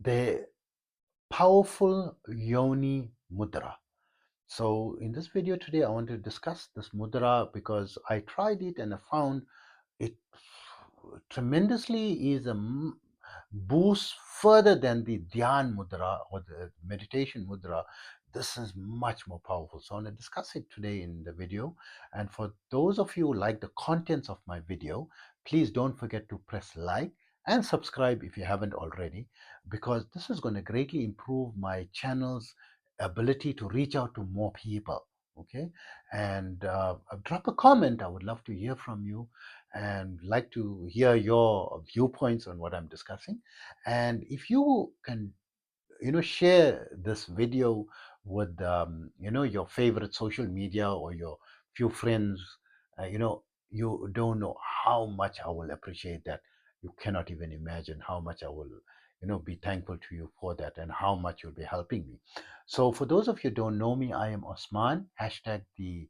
the powerful Yoni Mudra. So in this video today, I want to discuss this mudra because I tried it and I found it tremendously is a boost further than the Dhyan mudra or the meditation mudra. This is much more powerful. So I want to discuss it today in the video. And for those of you who like the contents of my video, please don't forget to press like and subscribe if you haven't already, because this is going to greatly improve my channel's ability to reach out to more people. Okay, and drop a comment. I would love to hear from you and like to hear your viewpoints on what I'm discussing. And if you can, share this video with, your favorite social media or your few friends, you don't know how much I will appreciate that. You cannot even imagine how much I will, be thankful to you for that and how much you'll be helping me. So for those of you who don't know me, I am Osman, hashtag the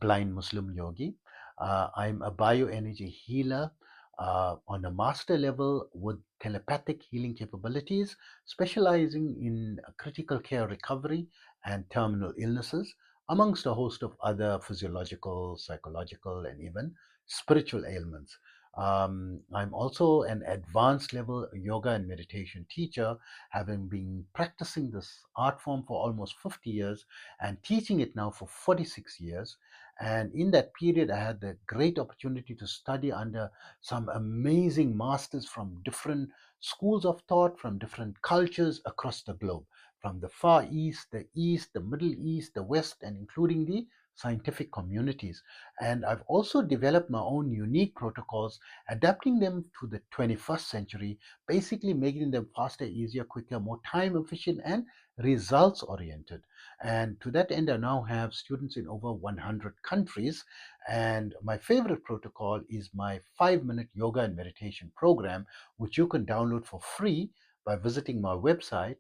blind Muslim yogi. I'm a bioenergy healer on a master level with telepathic healing capabilities, specializing in critical care recovery and terminal illnesses, amongst a host of other physiological, psychological, and even spiritual ailments. I'm also an advanced level yoga and meditation teacher, having been practicing this art form for almost 50 years and teaching it now for 46 years. And in that period, I had the great opportunity to study under some amazing masters from different schools of thought, from different cultures across the globe, from the Far East, the Middle East, the West, and including the scientific communities. And I've also developed my own unique protocols, adapting them to the 21st century, basically making them faster, easier, quicker, more time efficient, and results oriented. And to that end, I now have students in over 100 countries. And my favorite protocol is my 5-minute yoga and meditation program, which you can download for free by visiting my website,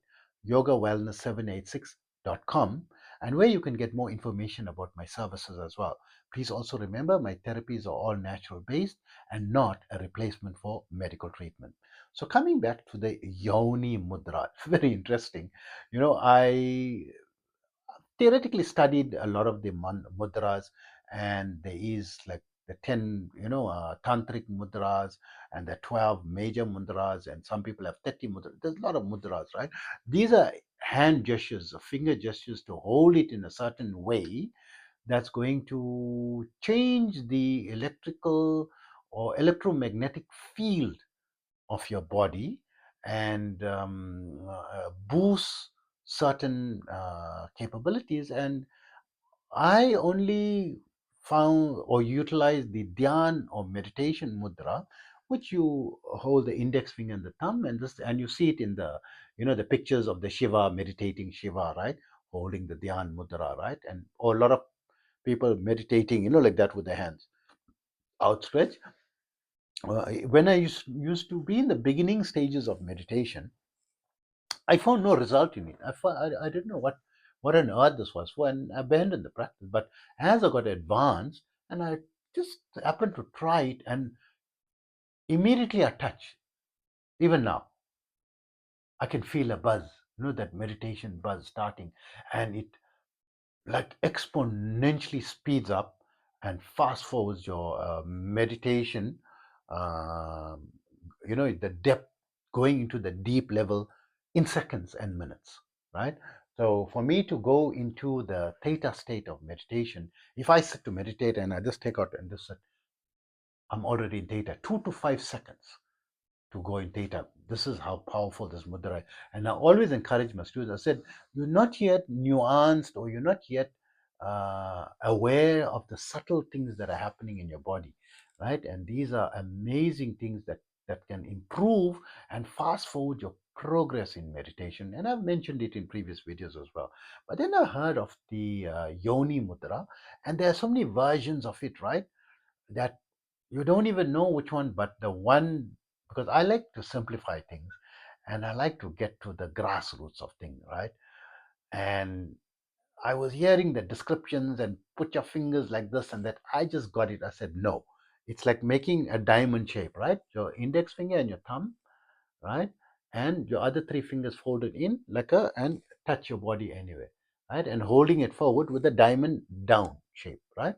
yogawellness786.com, and where you can get more information about my services as well. Please also remember my therapies are all natural based and not a replacement for medical treatment. So coming back to the Yoni Mudra, it's very interesting. I theoretically studied a lot of the mudras, and there is like the 10 tantric mudras and the 12 major mudras, and some people have 30 mudras. There's a lot of mudras, right? These are hand gestures, finger gestures, to hold it in a certain way that's going to change the electrical or electromagnetic field of your body and boost certain capabilities. And I only found or utilized the Dhyan or meditation mudra, which you hold the index finger and the thumb, and you see it in the pictures of the Shiva, meditating Shiva, right, holding the Dhyan mudra, right, and or a lot of people meditating, like that with their hands outstretched. When I used to be in the beginning stages of meditation, I found no result in it. I didn't know what on earth this was for, and I abandoned the practice. But as I got advanced, and I just happened to try it, and immediately I touch. Even now, I can feel a buzz, that meditation buzz starting, and it like exponentially speeds up and fast forwards your meditation. Um the depth, going into the deep level in seconds and minutes, right? So for me to go into the theta state of meditation, if I sit to meditate and I just take out and just sit, I'm already in theta. 2 to 5 seconds to go in theta. This is how powerful this mudra is. And I always encourage my students. I said, you're not yet nuanced, or you're not yet aware of the subtle things that are happening in your body, right? And these are amazing things that can improve and fast forward your progress in meditation. And I've mentioned it in previous videos as well. But then I heard of the Yoni Mudra, and there are so many versions of it, right? That you don't even know which one, but the one, because I like to simplify things and I like to get to the grassroots of things, right? And I was hearing the descriptions and put your fingers like this and that. I just got it. I said, no, it's like making a diamond shape, right? Your index finger and your thumb, right? and your other three fingers folded in like a, and touch your body anyway, right? And holding it forward with a diamond down shape, right?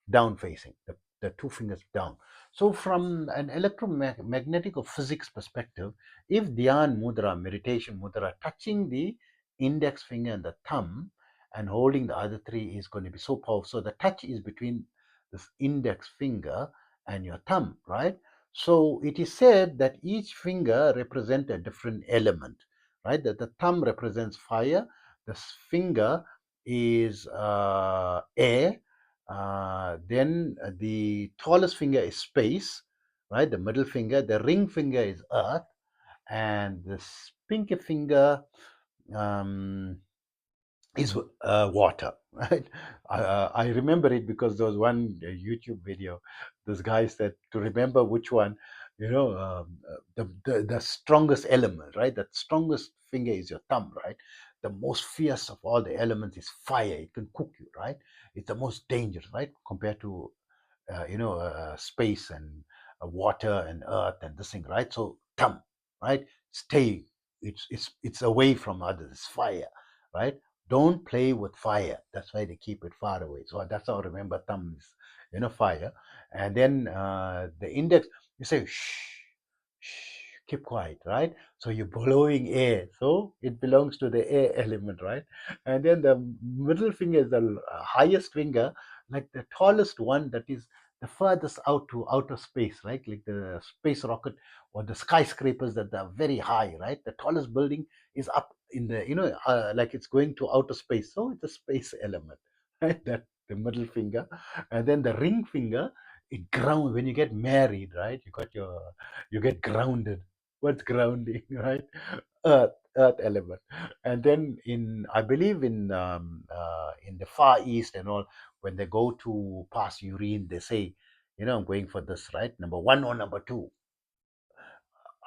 Down facing, the two fingers down. So from an electromagnetic or physics perspective, if Dhyan Mudra, meditation mudra, touching the index finger and the thumb and holding the other three is going to be so powerful. So the touch is between this index finger and your thumb, right? So it is said that each finger represents a different element, right? That the thumb represents fire, the finger is air, then the tallest finger is space, right? The middle finger, the ring finger is earth, and the pinky finger um, is water, right? I remember it because there was one YouTube video. This guy said to remember which one, the strongest element, right? The strongest finger is your thumb, right? The most fierce of all the elements is fire. It can cook you, right? It's the most dangerous, right? Compared to space and water and earth and this thing, right? So thumb, right? Stay. It's away from others. It's fire, right? Don't play with fire. That's why they keep it far away. So that's how I remember thumb is, fire. And then the index, you say shh, shh, keep quiet, right? So you're blowing air. So it belongs to the air element, right? And then the middle finger is the highest finger, like the tallest one, that is the furthest out to outer space, right? Like the space rocket or the skyscrapers that are very high, right? The tallest building is up in the, like it's going to outer space. So it's a space element, right? That the middle finger, and then the ring finger. It ground when you get married, right? You get grounded. What's grounding, right? Earth element. And then I believe in the Far East and all, when they go to pass urine, they say, I'm going for this, right? Number one or number two.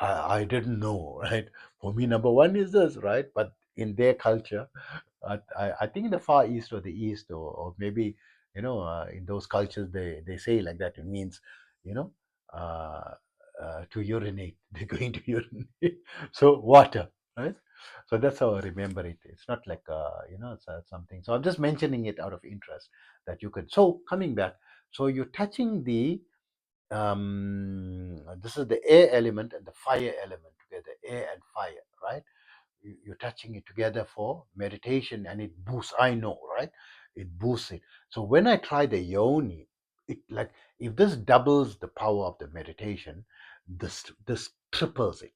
I didn't know, right? For me, number one is this, right? But in their culture, I think in the Far East or the East, or maybe, in those cultures, they say like that. It means, you know, uh, to urinate. They're going to urinate. So water, right? So that's how I remember it. It's not like, it's something. So I'm just mentioning it out of interest that you could. So coming back, so you're touching this is the air element and the fire element together, air and fire, right? You're touching it together for meditation, and it boosts, I know, right? It boosts it. So when I try the yoni, it, like, if this doubles the power of the meditation, this triples it,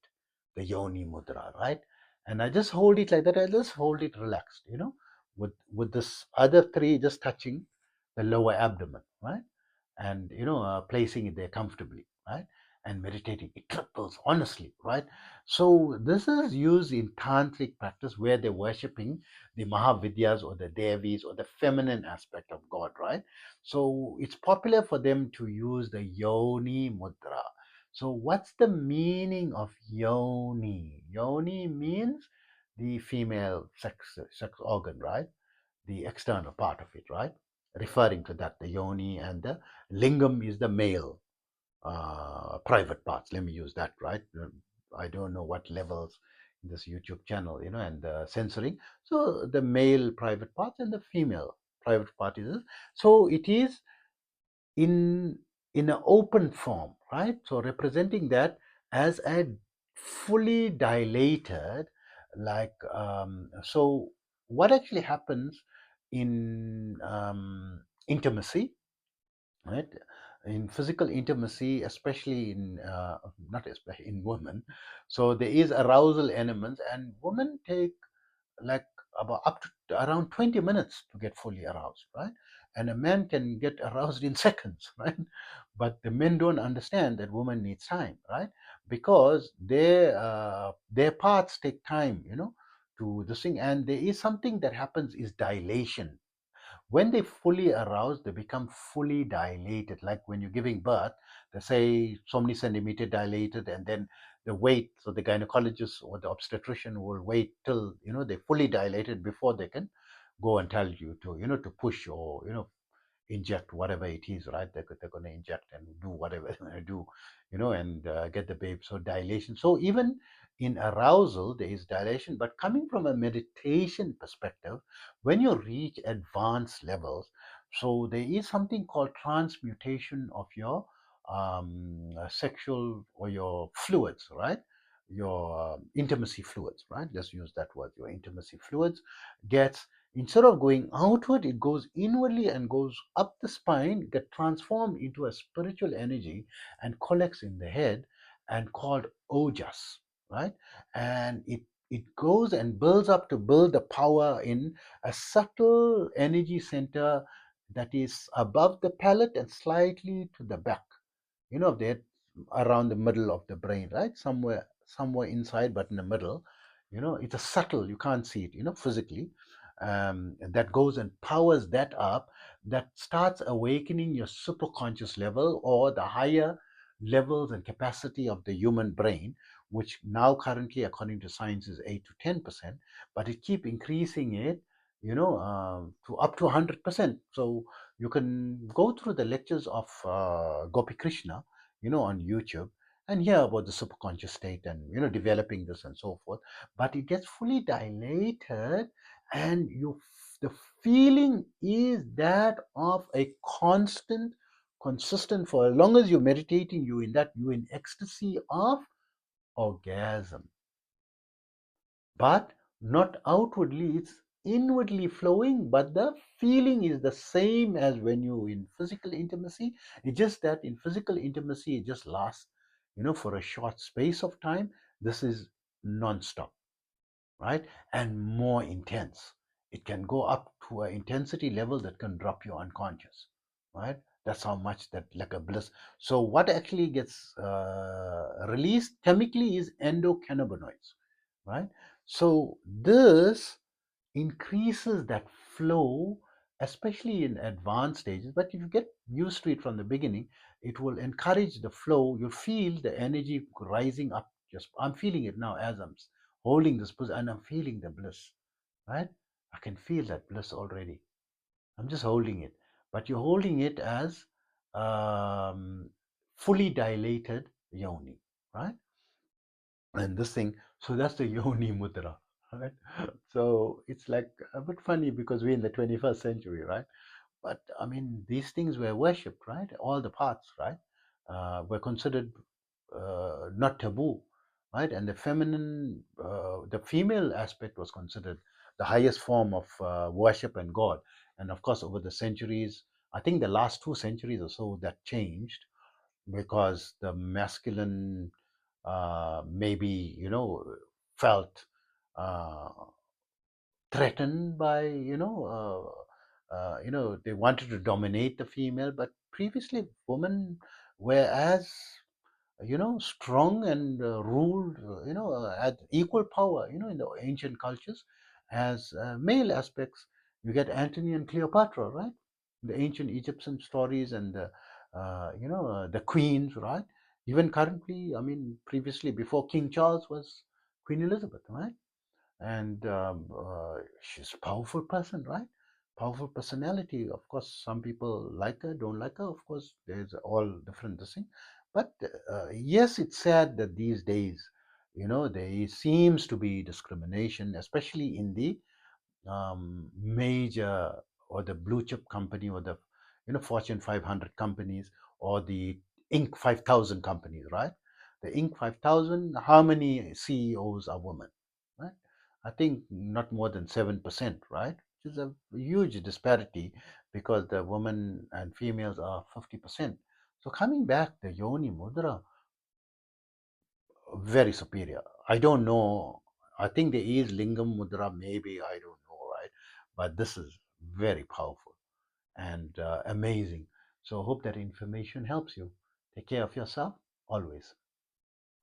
the yoni mudra, right? And I just hold it like that. I just hold it relaxed, with this other three just touching the lower abdomen, right? And placing it there comfortably, right? And meditating, it triples, honestly, right? So this is used in tantric practice where they're worshipping the Mahavidyas or the Devis or the feminine aspect of God, right? So it's popular for them to use the Yoni Mudra. So what's the meaning of Yoni? Yoni means the female sex organ, right? The external part of it, right? Referring to that, the Yoni, and the Lingam is the male private parts. Let me use that, right? I don't know what levels in this YouTube channel, and the censoring. So the male private parts and the female private part is. So it is in an open form, right? So representing that as a fully dilated, like so. What actually happens in intimacy, right? In physical intimacy, especially in not especially in women, so there is arousal elements, and women take like about up to around 20 minutes to get fully aroused, right? And a man can get aroused in seconds, right? But the men don't understand that women needs time, right? Because their parts take time, to this thing. And there is something that happens is dilation. When they fully aroused, they become fully dilated. Like when you're giving birth, they say so many centimeter dilated, and then the wait. So the gynecologist or the obstetrician will wait till they fully dilated before they can go and tell you to to push or inject whatever it is, right? They're going to inject and do whatever they're going to do, and get the babe. So dilation. So even in arousal, there is dilation, but coming from a meditation perspective, when you reach advanced levels, so there is something called transmutation of your sexual or your fluids, right? Your intimacy fluids, right? Let's use that word. Your intimacy fluids gets, instead of going outward, it goes inwardly and goes up the spine, get transformed into a spiritual energy and collects in the head and called ojas, right? And it goes and builds up to build the power in a subtle energy center that is above the palate and slightly to the back, that around the middle of the brain, right? Somewhere inside, but in the middle. It's a subtle, you can't see it, physically. That goes and powers that up, that starts awakening your superconscious level or the higher levels and capacity of the human brain, which now currently, according to science, is 8 to 10%, but it keep increasing it, to up to 100%. So you can go through the lectures of Gopi Krishna, on YouTube, and hear about the superconscious state and developing this and so forth. But it gets fully dilated, and the feeling is that of a consistent, for as long as you're meditating, you're in ecstasy of orgasm, but not outwardly, it's inwardly flowing, but the feeling is the same as when you're in physical intimacy. It's just that in physical intimacy it just lasts, for a short space of time. This is non-stop, right? And more intense. It can go up to an intensity level that can drop you unconscious, right? That's how much that, like a bliss. So what actually gets released chemically is endocannabinoids, right? So this increases that flow, especially in advanced stages. But if you get used to it from the beginning, it will encourage the flow. You feel the energy rising up. Just I'm feeling it now as I'm holding this position, and I'm feeling the bliss, right? I can feel that bliss already. I'm just holding it, but you're holding it as um, fully dilated yoni, right? And this thing, so that's the Yoni Mudra, right? So it's like a bit funny because we're in the 21st century, right? But I mean, these things were worshipped, right? All the parts, right? Were considered not taboo, right? And the female aspect was considered the highest form of worship and God. And of course, over the centuries, I think the last 2 centuries or so, that changed because the masculine maybe felt uh, threatened by they wanted to dominate the female, but previously women were as strong and ruled, had equal power, in the ancient cultures as male aspects. You get Antony and Cleopatra, right? The ancient Egyptian stories and the queens, right? Even currently, I mean, previously before King Charles was Queen Elizabeth, right? And she's a powerful person, right? Powerful personality. Of course, some people like her, don't like her. Of course, there's all different this thing. But yes, it's sad that these days, there seems to be discrimination, especially in the major or the blue chip company or the Fortune 500 companies or the Inc. 5000 companies, right? The Inc. 5000, how many CEOs are women, right? I think not more than 7%, right? Which is a huge disparity because the women and females are 50%. So coming back, the Yoni Mudra, very superior. I don't know. I think there is Lingam Mudra, maybe, I don't know, right? But this is very powerful and amazing. So, hope that information helps you. Take care of yourself always.